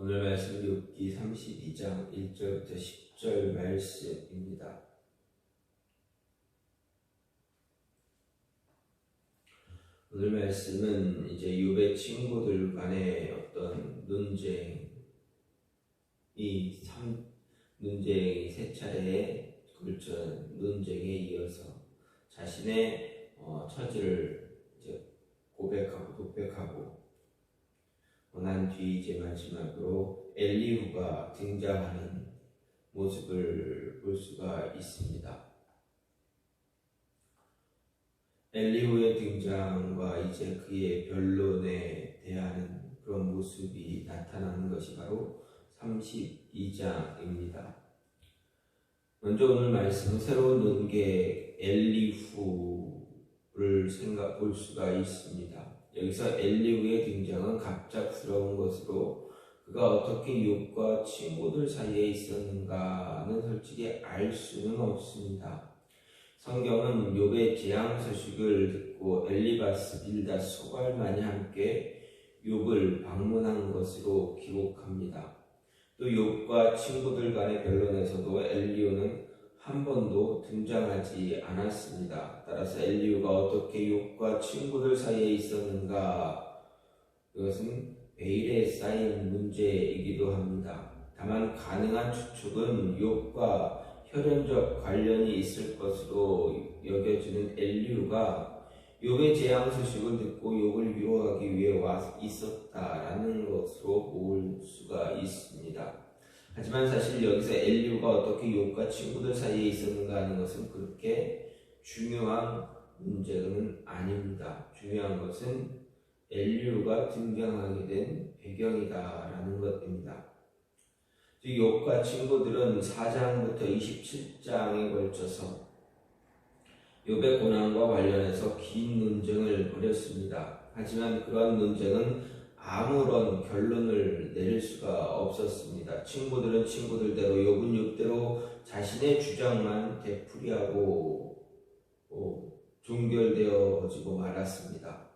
오늘 말씀 욥기 32장 1절부터 10절 말씀입니다. 오늘 말씀은 이제 욥의 친구들 간의 어떤 논쟁이 세 차례에 걸쳐 논쟁에 이어서 자신의 처지를 이제 고백하고 독백하고 난 뒤 이제 마지막으로 엘리후가 등장하는 모습을 볼 수가 있습니다. 엘리후의 등장과 이제 그의 변론에 대한 그런 모습이 나타나는 것이 바로 32장입니다. 먼저 오늘 말씀은 새로운 논객 엘리후를 볼 수가 있습니다. 여기서 엘리후의 등장은 갑작스러운 것으로 그가 어떻게 욥과 친구들 사이에 있었는가는 솔직히 알 수는 없습니다. 성경은 욥의 재앙 소식을 듣고 엘리바스, 빌닷, 소갈만이 함께 욥을 방문한 것으로 기록합니다. 또 욥과 친구들 간의 변론에서도 엘리후는 한 번도 등장하지 않았습니다. 따라서 엘리후가 어떻게 욥과 친구들 사이에 있었는가, 그것은 베일에 쌓인 문제이기도 합니다. 다만 가능한 추측은 욥과 혈연적 관련이 있을 것으로 여겨지는 엘리후가 욥의 재앙 소식을 듣고 욥을 위로하기 위해 와 있었다라는 것으로 볼 수가 있습니다. 하지만 사실 여기서 엘리후가 어떻게 욥과 친구들 사이에 있었는가 하는 것은 그렇게 중요한 문제는 아닙니다. 중요한 것은 엘리후가 등장하게 된 배경이다라는 것입니다. 욥과 친구들은 4장부터 27장에 걸쳐서 욥의 고난과 관련해서 긴 논쟁을 벌였습니다. 하지만 그러한 논쟁은 아무런 결론을 내릴 수가 없었습니다. 친구들은 친구들대로, 욥은 욥대로 자신의 주장만 되풀이하고 종결되어지고 말았습니다.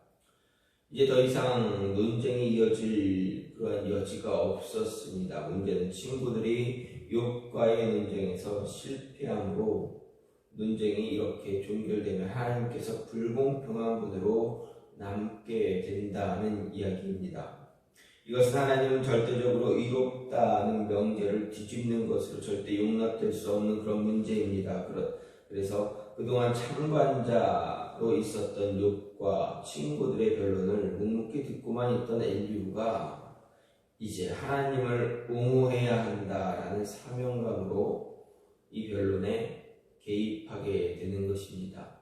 이제 더 이상 논쟁이 이어질 그런 여지가 없었습니다. 문제는 친구들이 욥과의 논쟁에서 실패함으로 논쟁이 이렇게 종결되면 하나님께서 불공평한 분으로 남게 된다는 이야기입니다. 이것은 하나님은 절대적으로 의롭다는 명제를 뒤집는 것으로 절대 용납될 수 없는 그런 문제입니다. 그래서 그동안 참관자로 있었던 욥과 친구들의 변론을 묵묵히 듣고만 있던 엘리후가 이제 하나님을 옹호해야 한다라는 사명감으로 이 변론에 개입하게 되는 것입니다.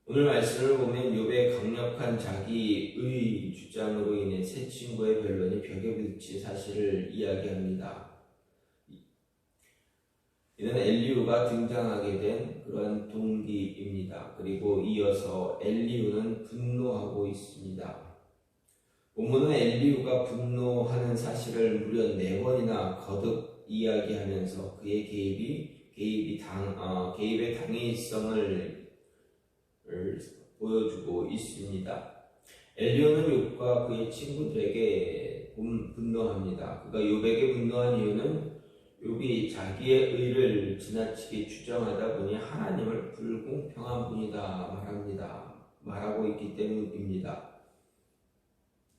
오늘 말씀을 보면 욥의 강력한 자기의 주장으로 인해 세 친구의 변론이 벽에 부딪힌 사실을 이야기합니다. 이는 엘리후가 등장하게 된 그런 동기입니다. 그리고 이어서 엘리후는 분노하고 있습니다. 본문은 엘리후가 분노하는 사실을 무려 4번이나 거듭 이야기하면서 그의 개입의 당위성을 보여주고 있습니다. 엘리후는 욥과 그의 친구들에게 분노합니다. 그가 욥에게 분노한 이유는 욥이 자기의 의를 지나치게 주장하다 보니 하나님을 불공평한 분이다 말하고 있기 때문입니다.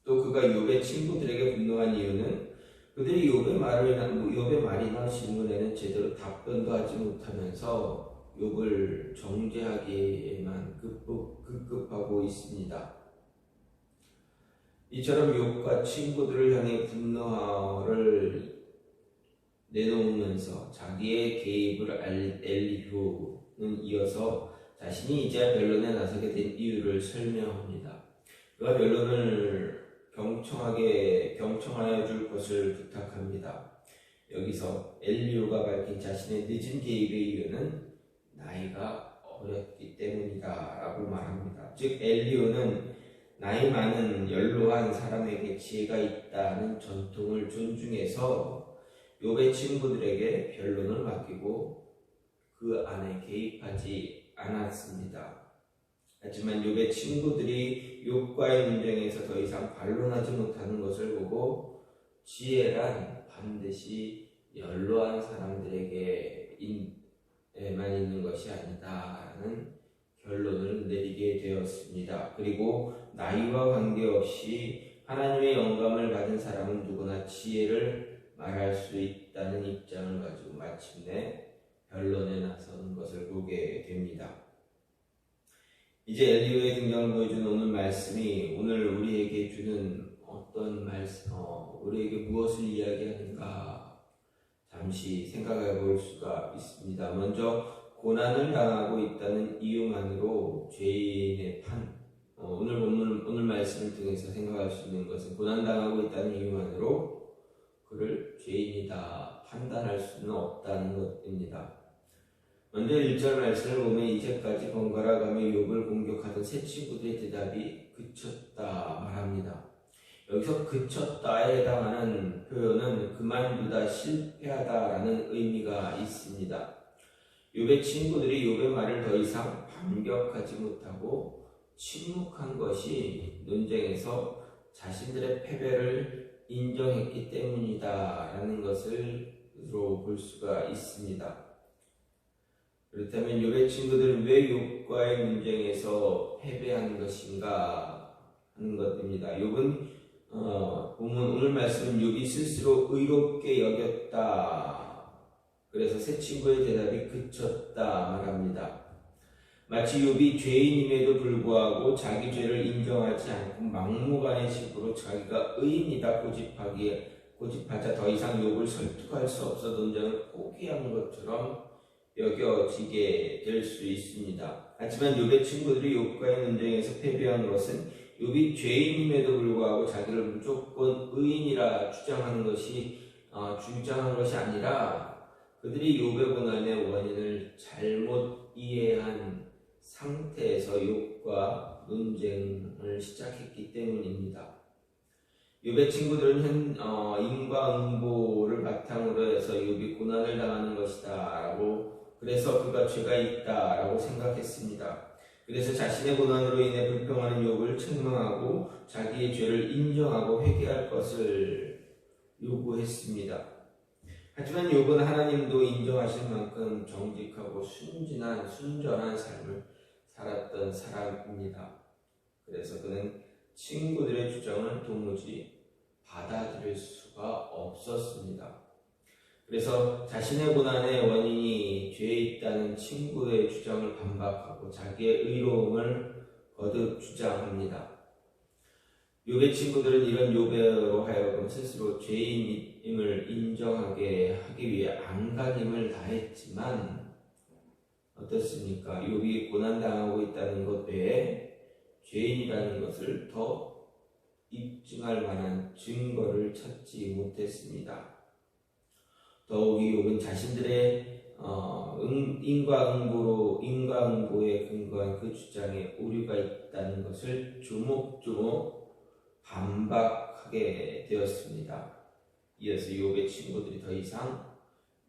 또 그가 욥의 친구들에게 분노한 이유는 그들이 욥의 말이나 질문에는 제대로 답변도 하지 못하면서 욥을 정죄하기에만 급급하고 있습니다. 이처럼 욥과 친구들을 향해 분노를 내놓으면서 자기의 개입을 엘리후는 이어서 자신이 이제 변론에 나서게 된 이유를 설명합니다. 그가 변론을 경청하여 줄 것을 부탁합니다. 여기서 엘리후가 밝힌 자신의 늦은 개입의 이유는 나이가 어렸기 때문이다 라고 말합니다. 즉 엘리후는 나이 많은 연로한 사람에게 지혜가 있다는 전통을 존중해서 욥의 친구들에게 변론을 맡기고 그 안에 개입하지 않았습니다. 하지만 욥의 친구들이 욥과의 논쟁에서 더 이상 반론하지 못하는 것을 보고 지혜란 반드시 연로한 사람들에게만 있는 것이 아니다라는 결론을 내리게 되었습니다. 그리고 나이와 관계없이 하나님의 영감을 받은 사람은 누구나 지혜를 말할 수 있다는 입장을 가지고 마침내 변론에 나서는 것을 보게 됩니다. 이제 엘리후의 등장을 보여준 오늘 말씀이 오늘 우리에게 주는 어떤 우리에게 무엇을 이야기하는가 잠시 생각해 볼 수가 있습니다. 먼저 고난을 당하고 있다는 이유만으로 죄인의 오늘 말씀을 통해서 생각할 수 있는 것은 고난당하고 있다는 이유만으로 그를 죄인이다 판단할 수는 없다는 것입니다. 먼저 1절 말씀을 보면 이제까지 번갈아 가며 욥을 공격하던 세 친구들의 대답이 그쳤다 말합니다. 여기서 그쳤다에 해당하는 표현은 그만두다, 실패하다라는 의미가 있습니다. 욥의 친구들이 욥의 말을 더 이상 반격하지 못하고 침묵한 것이 논쟁에서 자신들의 패배를 인정했기 때문이다라는 것으로 볼 수가 있습니다. 그렇다면 욥의 친구들은 왜 욥과의 논쟁에서 패배한 것인가 하는 것입니다. 욥은 보면 오늘 말씀은 욥이 스스로 의롭게 여겼다. 그래서 세 친구의 대답이 그쳤다 말합니다. 마치 욥이 죄인임에도 불구하고 자기 죄를 인정하지 않고 막무가내식으로 자기가 의인이다 고집하자 더 이상 욥을 설득할 수 없어 논쟁을 포기한 것처럼 여겨지게 될 수 있습니다. 하지만 욥의 친구들이 욥과의 논쟁에서 패배한 것은 욥이 죄인임에도 불구하고 자기를 무조건 의인이라 주장한 것이 아니라 그들이 욥의 고난의 원인을 잘못 이해한 상태에서 욥과 논쟁을 시작했기 때문입니다. 욥의 친구들은 인과응보를 바탕으로 해서 욥이 고난을 당하는 것이다 그래서 그가 죄가 있다라고 생각했습니다. 그래서 자신의 고난으로 인해 불평하는 욥을 책망하고 자기의 죄를 인정하고 회개할 것을 요구했습니다. 하지만 욥은 하나님도 인정하실 만큼 정직하고 순전한 삶을 살았던 사람입니다. 그래서 그는 친구들의 주장을 도무지 받아들일 수가 없었습니다. 그래서 자신의 고난의 원인이 죄에 있다는 친구의 주장을 반박하고 자기의 의로움을 거듭 주장합니다. 욥의 친구들은 이런 욥으로 하여금 스스로 죄인임을 인정하게 하기 위해 안간힘을 다했지만 어떻습니까? 욥이 고난당하고 있다는 것 외에 죄인이라는 것을 더 입증할 만한 증거를 찾지 못했습니다. 더욱이 욥은 자신들의 인과응보에 근거한 그 주장에 오류가 있다는 것을 조목조목 반박하게 되었습니다. 이어서 욥의 친구들이 더 이상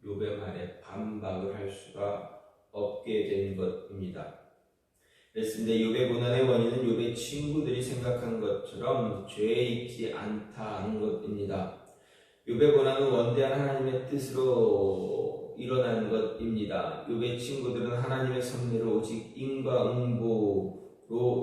욥의 말에 반박을 할 수가 없게 된 것입니다. 그렇습니다. 욥의 고난의 원인은 욥의 친구들이 생각한 것처럼 죄에 있지 않다는 것입니다. 욥의 고난은 원대한 하나님의 뜻으로 일어난 것입니다. 욥의 친구들은 하나님의 섭리를 오직 인과응보로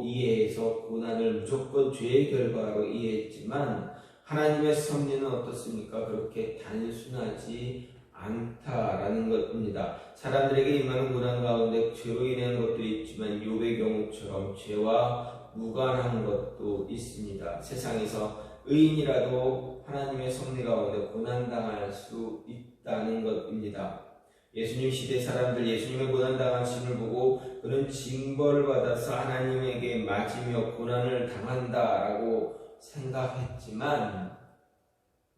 이해해서 고난을 무조건 죄의 결과로 이해했지만 하나님의 섭리는 어떻습니까? 그렇게 단순하지 않다라는 것입니다. 사람들에게 임하는 고난 가운데 죄로 인한 것도 있지만 욥의 경우처럼 죄와 무관한 것도 있습니다. 세상에서 의인이라도 하나님의 섭리 가운데 고난당할 수 있다는 것입니다. 예수님 시대 사람들 예수님의 고난당하심을 보고 그런 징벌을 받아서 하나님에게 맞으며 고난을 당한다라고 생각했지만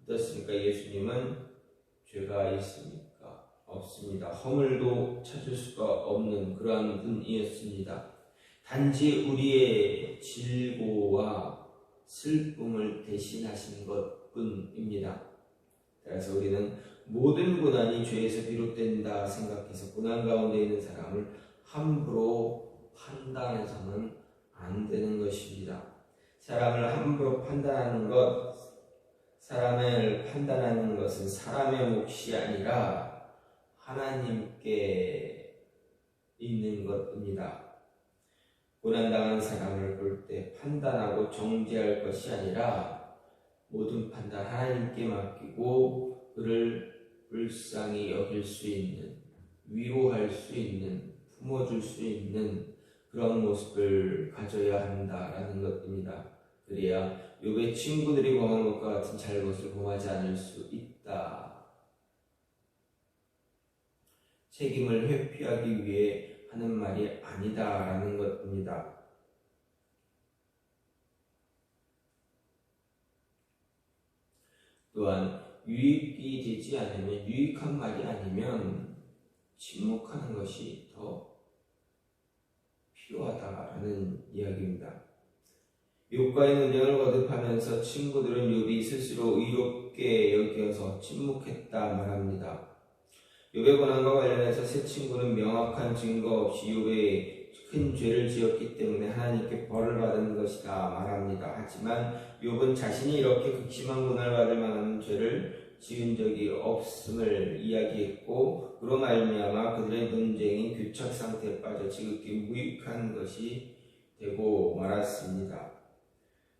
어떻습니까? 예수님은 죄가 있습니까? 없습니다. 허물도 찾을 수가 없는 그러한 분이었습니다. 단지 우리의 질고와 슬픔을 대신하신 것뿐입니다. 그래서 우리는 모든 고난이 죄에서 비롯된다 생각해서 고난 가운데 있는 사람을 함부로 판단해서는 안 되는 것입니다. 사람을 함부로 판단하는 것 사람을 판단하는 것은 사람의 몫이 아니라 하나님께 있는 것입니다. 고난당한 사람을 볼 때 판단하고 정죄할 것이 아니라 모든 판단 하나님께 맡기고 그를 불쌍히 여길 수 있는, 위로할 수 있는, 품어줄 수 있는 그런 모습을 가져야 한다라는 것입니다. 그래야 욥의 친구들이 범한 것과 같은 잘못을 범하지 않을 수 있다. 책임을 회피하기 위해 하는 말이 아니다라는 것입니다. 또한 유익이 되지 않으면, 유익한 말이 아니면 침묵하는 것이 더 필요하다라는 이야기입니다. 욥과의 논쟁을 거듭하면서 친구들은 욥이 스스로 의롭게 여겨서 침묵했다 말합니다. 욥의 고난과 관련해서 세 친구는 명확한 증거 없이 욥의 큰 죄를 지었기 때문에 하나님께 벌을 받은 것이다 말합니다. 하지만 욥은 자신이 이렇게 극심한 고난을 받을 만한 죄를 지은 적이 없음을 이야기했고, 그로 말미암아 그들의 논쟁이 교착 상태에 빠져 지극히 무익한 것이 되고 말았습니다.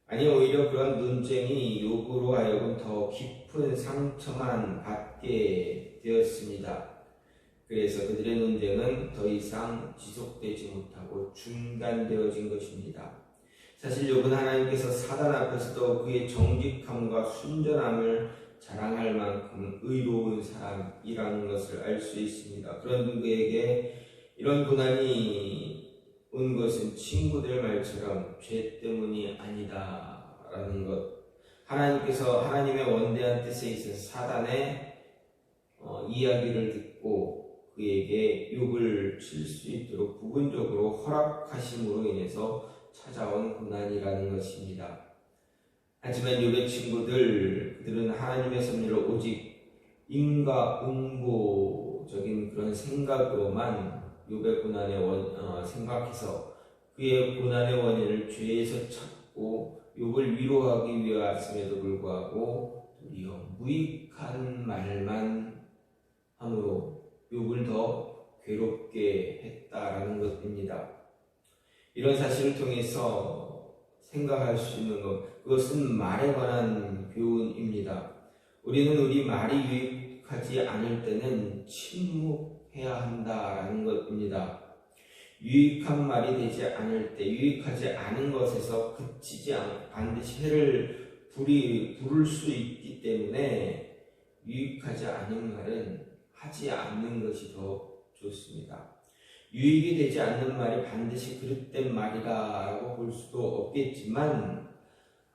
아니, 오히려 그런 논쟁이 욥으로 하여금 더 깊은 상처만 받게 되었습니다. 그래서 그들의 논쟁은 더 이상 지속되지 못하고 중단되어진 것입니다. 사실 욥은 하나님께서 사단 앞에서도 그의 정직함과 순전함을 자랑할 만큼 의로운 사람이라는 것을 알 수 있습니다. 그런 그에게 이런 고난이 온 것은 친구들 말처럼 죄 때문이 아니다라는 것. 하나님께서 하나님의 원대한 뜻에 있어서 사단의 이야기를 듣고 그에게 욥을 칠 수 있도록 부분적으로 허락하심으로 인해서 찾아온 고난이라는 것입니다. 하지만 욥의 친구들, 그들은 하나님의 섭리를 오직 인과응보적인 그런 생각으로만 욥의 고난의 생각해서 그의 고난의 원인을 죄에서 찾고 욥을 위로하기 위하였음에도 불구하고 도리어 무익한 말만 함으로 욥을 더 괴롭게 했다라는 것입니다. 이런 사실을 통해서 생각할 수 있는 것, 그것은 말에 관한 교훈입니다. 우리는 우리 말이 유익하지 않을 때는 침묵해야 한다라는 것입니다. 유익한 말이 되지 않을 때, 유익하지 않은 것에서 그치지 않고 반드시 해를 부를 수 있기 때문에 유익하지 않은 말은 하지 않는 것이 더 좋습니다. 유익이 되지 않는 말이 반드시 그릇된 말이라고 볼 수도 없겠지만,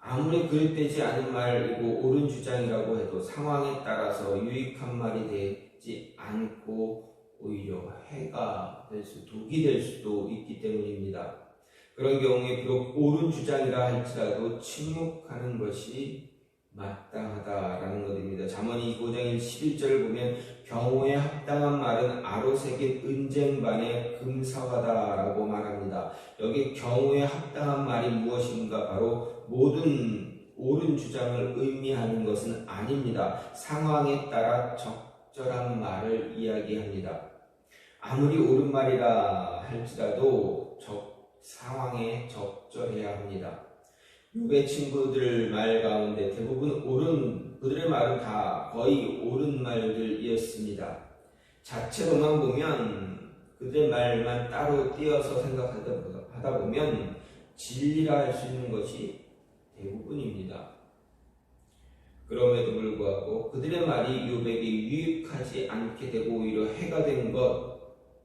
아무리 그릇되지 않은 말이고 옳은 주장이라고 해도 상황에 따라서 유익한 말이 되지 않고 오히려 해가 될 수, 독이 될 수도 있기 때문입니다. 그런 경우에 비록 옳은 주장이라 할지라도 침묵하는 것이 마땅하다라는 것입니다. 잠언 25장 11절을 보면 경우에 합당한 말은 아로새긴 은쟁반에 금사화다라고 말합니다. 여기 경우에 합당한 말이 무엇인가? 바로 모든 옳은 주장을 의미하는 것은 아닙니다. 상황에 따라 적절한 말을 이야기합니다. 아무리 옳은 말이라 할지라도 상황에 적절해야 합니다. 욥의 친구들 말 가운데 대부분 그들의 말은 다 거의 옳은 말들이었습니다. 자체로만 보면 그들의 말만 따로 띄어서 생각하다 보면 진리라 할 수 있는 것이 대부분입니다. 그럼에도 불구하고 그들의 말이 욥에게 유익하지 않게 되고 오히려 해가 된 것,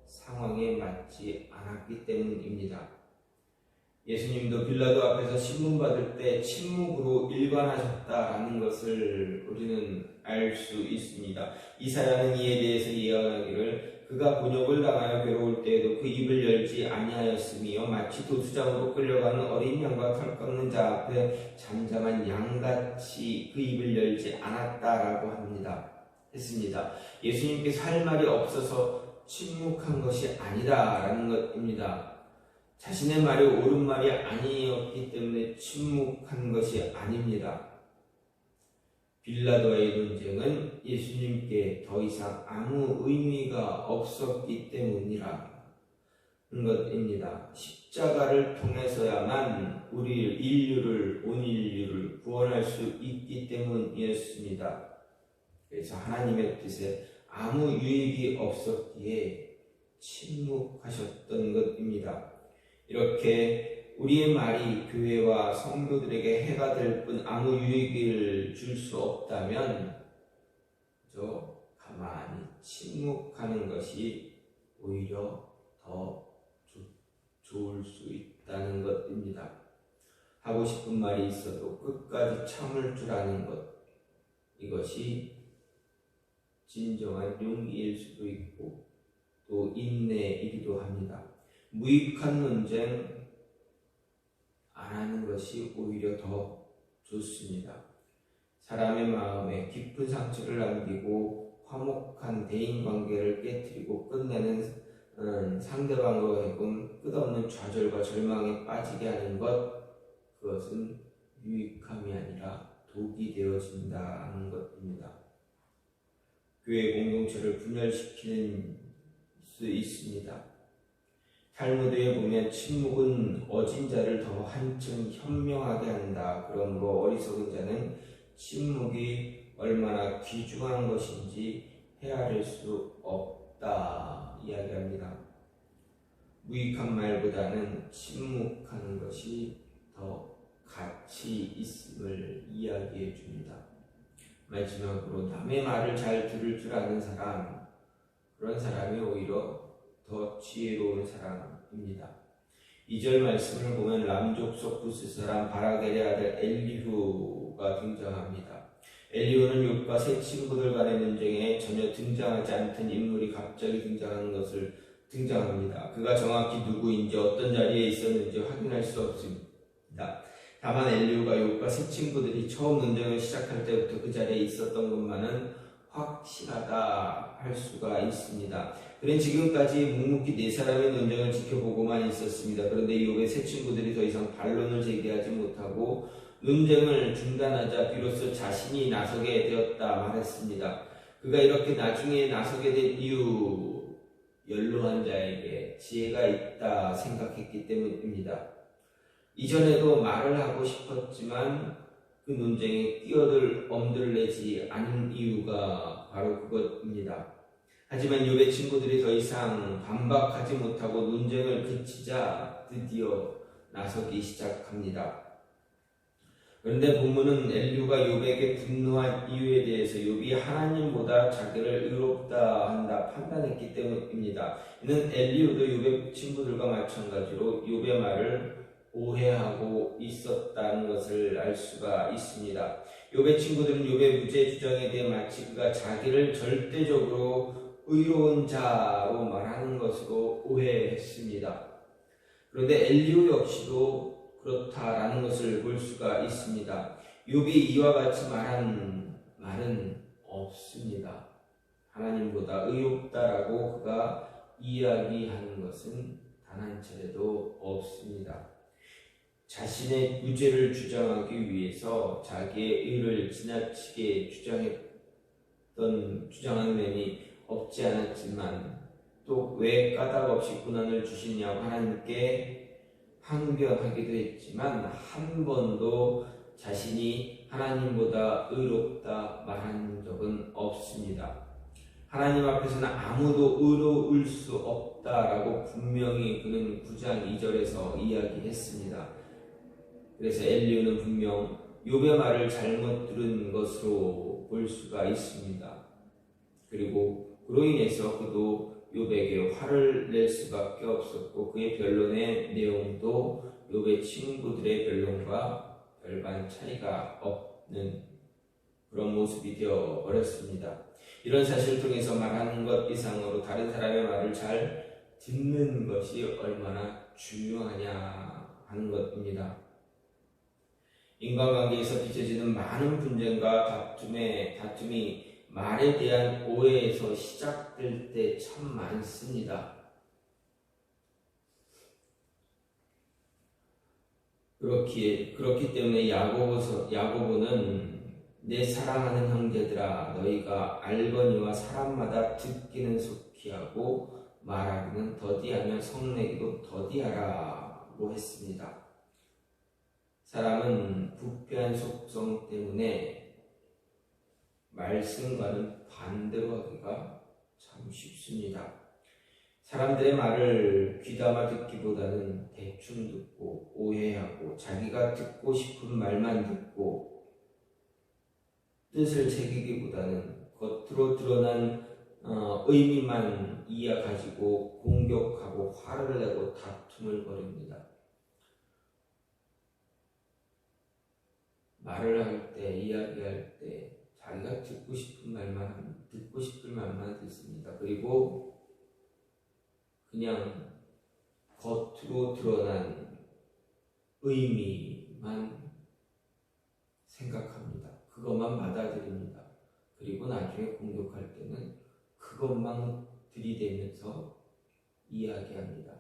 상황에 맞지 않았기 때문입니다. 예수님도 빌라도 앞에서 신문 받을 때 침묵으로 일관하셨다라는 것을 우리는 알 수 있습니다. 이사야는 이에 대해서 예언하기를 그가 곤욕을 당하여 괴로울 때에도 그 입을 열지 아니하였으며 마치 도수장으로 끌려가는 어린 양과 털 깎는 자 앞에 잠잠한 양같이 그 입을 열지 않았다라고 했습니다. 예수님께서 할 말이 없어서 침묵한 것이 아니다라는 것입니다. 자신의 말이 옳은 말이 아니었기 때문에 침묵한 것이 아닙니다. 빌라도와의 논쟁은 예수님께 더 이상 아무 의미가 없었기 때문이라는 것입니다. 십자가를 통해서야만 온 인류를 구원할 수 있기 때문이었습니다. 그래서 하나님의 뜻에 아무 유익이 없었기에 침묵하셨던 것입니다. 이렇게 우리의 말이 교회와 성도들에게 해가 될 뿐 아무 유익을 줄 수 없다면 가만히 침묵하는 것이 오히려 더 좋을 수 있다는 것입니다. 하고 싶은 말이 있어도 끝까지 참을 줄 아는 것, 이것이 진정한 용기일 수도 있고 또 인내이기도 합니다. 무익한 논쟁 안 하는 것이 오히려 더 좋습니다. 사람의 마음에 깊은 상처를 남기고 화목한 대인관계를 깨뜨리고 끝내는 상대방으로 하여금 끝없는 좌절과 절망에 빠지게 하는 것, 그것은 유익함이 아니라 독이 되어진다는 것입니다. 교회 공동체를 분열시키는 수 있습니다. 탈무드에 보면 침묵은 어진 자를 더 한층 현명하게 한다. 그러므로 어리석은 자는 침묵이 얼마나 귀중한 것인지 헤아릴 수 없다 이야기합니다. 무익한 말보다는 침묵하는 것이 더 가치 있음을 이야기해 줍니다. 마지막으로 남의 말을 잘 들을 줄 아는 사람, 그런 사람이 오히려 더 지혜로운 사람입니다. 2절 말씀을 보면 람족속 부스 사람 바라겔의 아들 엘리후가 등장합니다. 엘리후는 욥과 세 친구들 간의 논쟁에 전혀 등장하지 않던 인물이 갑자기 등장합니다. 그가 정확히 누구인지 어떤 자리에 있었는지 확인할 수 없습니다. 다만 엘리후가 욥과 세 친구들이 처음 논쟁을 시작할 때부터 그 자리에 있었던 것만은 확실하다 할 수가 있습니다. 그는 지금까지 묵묵히 네 사람의 논쟁을 지켜보고만 있었습니다. 그런데 욥의 세 친구들이 더 이상 반론을 제기하지 못하고 논쟁을 중단하자 비로소 자신이 나서게 되었다 말했습니다. 그가 이렇게 나중에 나서게 된 이유, 연로한 자에게 지혜가 있다 생각했기 때문입니다. 이전에도 말을 하고 싶었지만 그 논쟁에 엄두를 내지 않은 이유가 바로 그것입니다. 하지만 욥의 친구들이 더 이상 반박하지 못하고 논쟁을 그치자 드디어 나서기 시작합니다. 그런데 본문은 엘리후가 욥에게 분노한 이유에 대해서 욥이 하나님보다 자기를 의롭다 한다 판단했기 때문입니다. 이는 엘리후도 욥의 친구들과 마찬가지로 욥의 말을 오해하고 있었다는 것을 알 수가 있습니다. 욥의 친구들은 욥의 무죄 주장에 대해 마치 그가 자기를 절대적으로 의로운 자로 말하는 것으로 오해했습니다. 그런데 엘리후 역시도 그렇다라는 것을 볼 수가 있습니다. 욥이 이와 같이 말한 말은 없습니다. 하나님보다 의롭다라고 그가 이야기하는 것은 단 한 차례도 없습니다. 자신의 무죄를 주장하기 위해서 자기의 의를 지나치게 주장하는 면이 없지 않았지만 또 왜 까닭 없이 고난을 주시냐고 하나님께 항변하기도 했지만 한 번도 자신이 하나님보다 의롭다 말한 적은 없습니다. 하나님 앞에서는 아무도 의로울 수 없다라고 분명히 그는 9장 2절에서 이야기했습니다. 그래서 엘리후는 분명 욥의 말을 잘못 들은 것으로 볼 수가 있습니다. 그리고 그로 인해서 그도 욥에게 화를 낼 수밖에 없었고 그의 변론의 내용도 욥의 친구들의 변론과 별반 차이가 없는 그런 모습이 되어 버렸습니다. 이런 사실을 통해서 말하는 것 이상으로 다른 사람의 말을 잘 듣는 것이 얼마나 중요하냐 하는 것입니다. 인간관계에서 빚어지는 많은 분쟁과 다툼이 말에 대한 오해에서 시작될 때 참 많습니다. 그렇기 때문에 야고보는 내 사랑하는 형제들아 너희가 알거니와 사람마다 듣기는 속히 하고 말하기는 더디하며 성내기도 더디하라고 했습니다. 사람은 부패한 속성 때문에 말씀과는 반대로 하기가 참 쉽습니다. 사람들의 말을 귀담아 듣기보다는 대충 듣고 오해하고 자기가 듣고 싶은 말만 듣고 뜻을 새기기보다는 겉으로 드러난 의미만 가지고 공격하고 화를 내고 다툼을 벌입니다. 말을 할 때, 이야기할 때 자기가 듣고 싶을 말만 듣습니다. 그리고 그냥 겉으로 드러난 의미만 생각합니다. 그것만 받아들입니다. 그리고 나중에 공격할 때는 그것만 들이대면서 이야기합니다.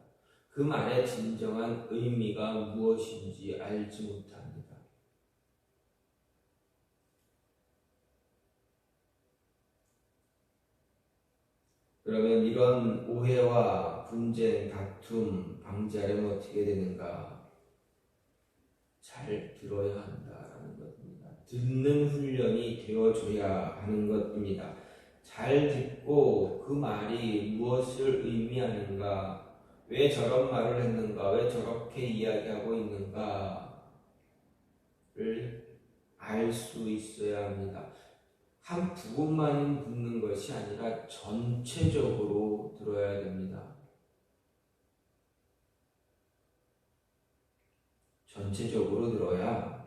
그 말의 진정한 의미가 무엇인지 알지 못합니다. 그러면 이런 오해와 분쟁, 다툼 방지하려면 어떻게 되는가? 잘 들어야 한다라는 것입니다. 듣는 훈련이 되어줘야 하는 것입니다. 잘 듣고 그 말이 무엇을 의미하는가, 왜 저런 말을 했는가, 왜 저렇게 이야기하고 있는가를 알 수 있어야 합니다. 한 부분만 듣는 것이 아니라 전체적으로 들어야 됩니다. 전체적으로 들어야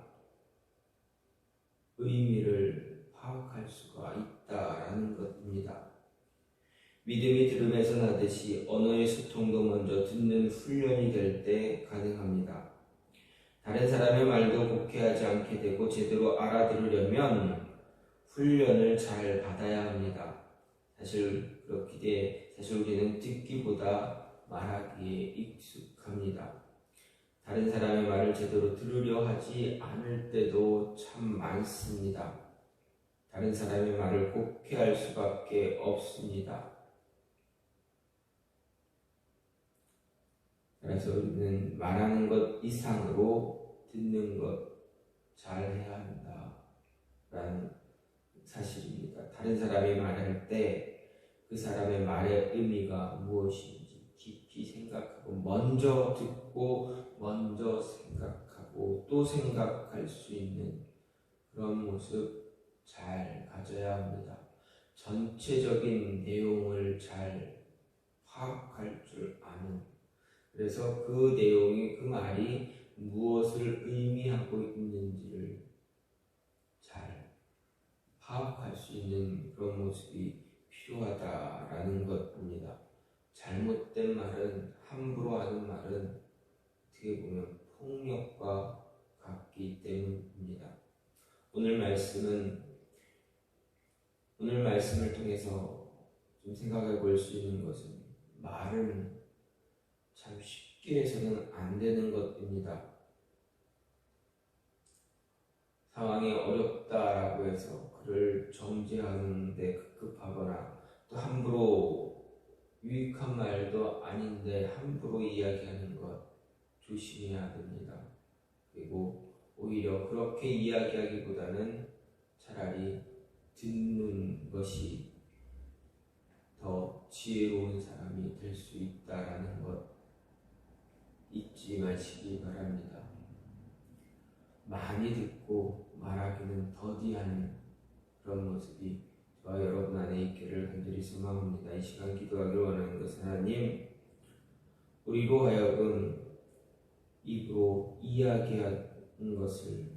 의미를 파악할 수가 있다라는 것입니다. 믿음이 들음에서 나듯이 언어의 소통도 먼저 듣는 훈련이 될 때 가능합니다. 다른 사람의 말도 곡해하지 않게 되고 제대로 알아들으려면 훈련을 잘 받아야 합니다. 사실 우리는 듣기보다 말하기에 익숙합니다. 다른 사람의 말을 제대로 들으려 하지 않을 때도 참 많습니다. 다른 사람의 말을 곡해할 수밖에 없습니다. 그래서 우리는 말하는 것 이상으로 듣는 것 잘 해야 한다라는 사실입니다. 다른 사람이 말할 때 그 사람의 말의 의미가 무엇인지 깊이 생각하고 먼저 듣고 먼저 생각하고 또 생각할 수 있는 그런 모습 잘 가져야 합니다. 전체적인 내용을 잘 파악할 줄 아는, 그래서 그 내용이, 그 말이 무엇을 의미하고 있는지를 잘 파악할 수 있는 그런 모습이 필요하다라는 것입니다. 잘못된 말은, 함부로 하는 말은 어떻게 보면 폭력과 같기 때문입니다. 오늘 말씀을 통해서 좀 생각해 볼 수 있는 것은 말은 참 쉽게 해서는 안 되는 것입니다. 상황이 어렵다라고 해서 그를 정죄하는 데 급급하거나 또 함부로 유익한 말도 아닌데 함부로 이야기하는 것 조심해야 됩니다. 그리고 오히려 그렇게 이야기하기보다는 차라리 듣는 것이 더 지혜로운 사람이 될 수 있다라는 것 잊지 마시기 바랍니다. 많이 듣고 말하기는 더디한 그런 모습이 저와 여러분 안에 있기를 간절히 소망합니다. 이 시간 기도하기를 원하는 것은 하나님, 우리로 하여금 입으로 이야기하는 것을